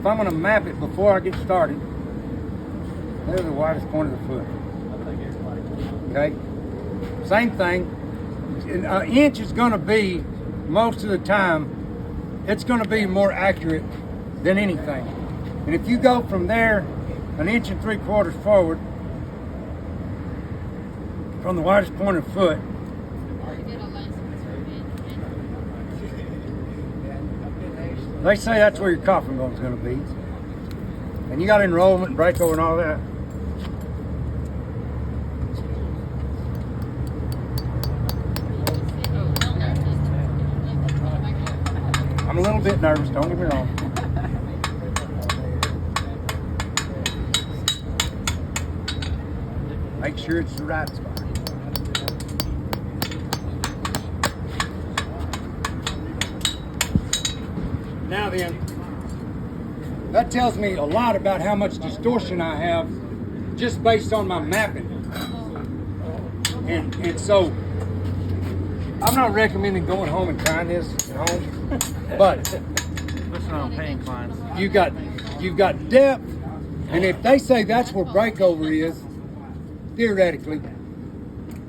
if I'm gonna map it before I get started, there's the widest point of the foot. Okay? Same thing. An inch is gonna be, most of the time, it's gonna be more accurate than anything. And if you go from there 1 3/4 inches forward from the widest point of the foot, they say that's where your coffin bone's going to be. And you got enrollment and breakover and all that. I'm a little bit nervous, don't get me wrong. Make sure it's the right spot. Now then, that tells me a lot about how much distortion I have just based on my mapping. And so, I'm not recommending going home and trying this at home, but Listen on pain clients. you've got depth, and if they say that's where breakover is, theoretically,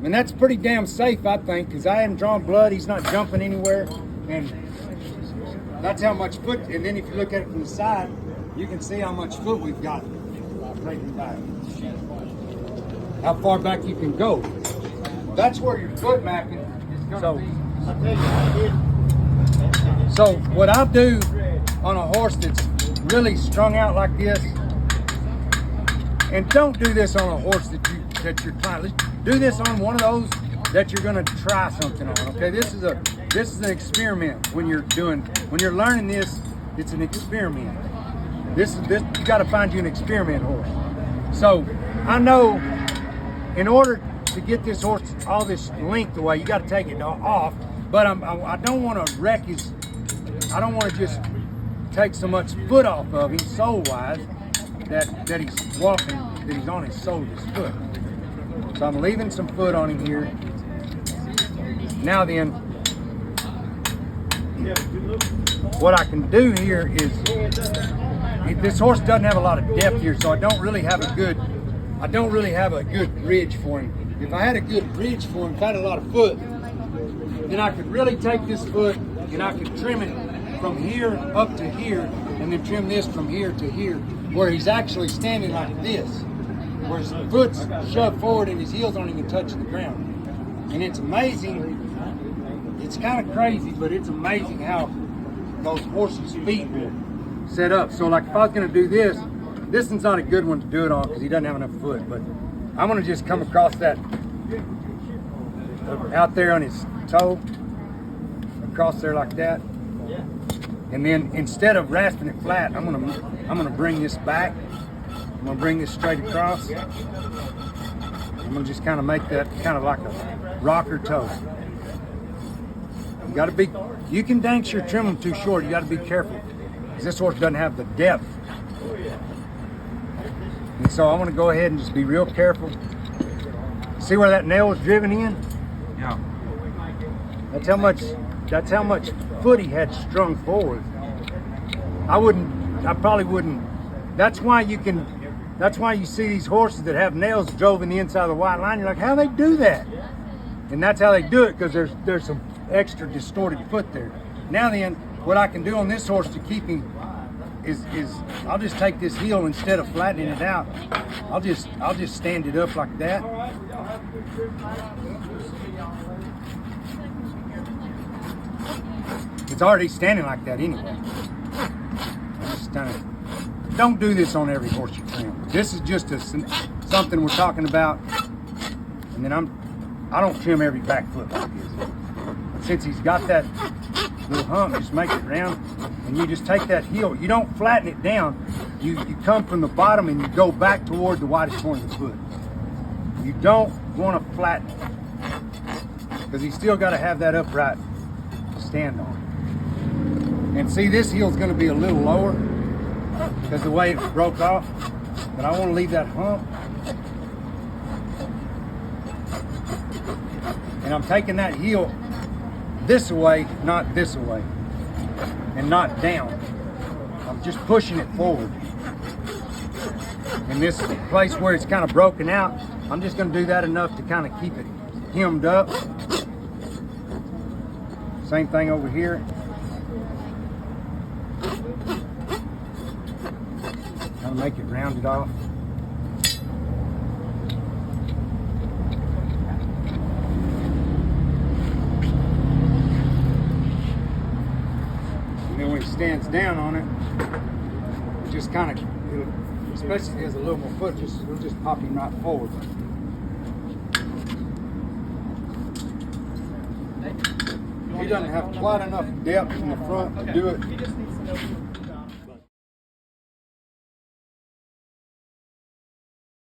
and that's pretty damn safe, I think, because I haven't drawn blood, he's not jumping anywhere, and that's how much foot. And then if you look at it from the side, you can see how much foot we've got taken back, how far back you can go. That's where your foot mapping is going to be. So what I do on a horse that's really strung out like this, and don't do this on a horse that you're trying. Do this on one of those that you're going to try something on. Okay, this is an experiment. When you're learning this, it's an experiment. This you got to find you an experiment horse. So I know in order to get this horse all this length away, you got to take it off. But I don't want to wreck his. I don't want to just take so much foot off of him soul wise that he's walking, that he's on his sole of his foot. So I'm leaving some foot on him here. Now then, what I can do here is, this horse doesn't have a lot of depth here, so I don't really have a good bridge for him. If I had a good bridge for him, if I had a lot of foot, then I could really take this foot and I could trim it from here up to here, and then trim this from here to here, where he's actually standing like this, where his foot's shoved forward and his heels aren't even touching the ground. And it's amazing, it's kind of crazy, but it's amazing how those horses' feet will set up. So like if I was gonna do this one's not a good one to do it on because he doesn't have enough foot, but I'm gonna just come across that out there on his toe, across there like that. And then instead of rasping it flat, I'm gonna bring this back. I'm gonna bring this straight across. I'm gonna just kind of make that kind of like a rocker toe. You gotta be, you can dang sure trim them too short. You gotta be careful because this horse doesn't have the depth. And so I'm gonna go ahead and just be real careful. See where that nail was driven in? Yeah. That's how much foot he had strung forward. I probably wouldn't. That's why you see these horses that have nails drove in the inside of the white line. You're like, how they do that? And that's how they do it, because there's some extra distorted foot there. Now then, what I can do on this horse to keep him is I'll just take this heel, instead of flattening it out, I'll just stand it up like that. It's already standing like that anyway. Don't do this on every horse you trim. This is just something we're talking about. And then I don't trim every back foot like this. But since he's got that little hump, just make it round, and you just take that heel. You don't flatten it down. You come from the bottom and you go back toward the widest point of the foot. You don't want to flatten it, because he's still got to have that upright to stand on. And see, this heel's going to be a little lower because the way it broke off, but I want to leave that hump. And I'm taking that heel this way, not this way, and not down. I'm just pushing it forward. In this place where it's kind of broken out, I'm just going to do that enough to kind of keep it hemmed up. Same thing over here. Kind of make it rounded off. And then when he stands down on it, it just kind of, especially if he has a little more foot, we'll just pop him right forward. He doesn't have quite enough depth in the front to do it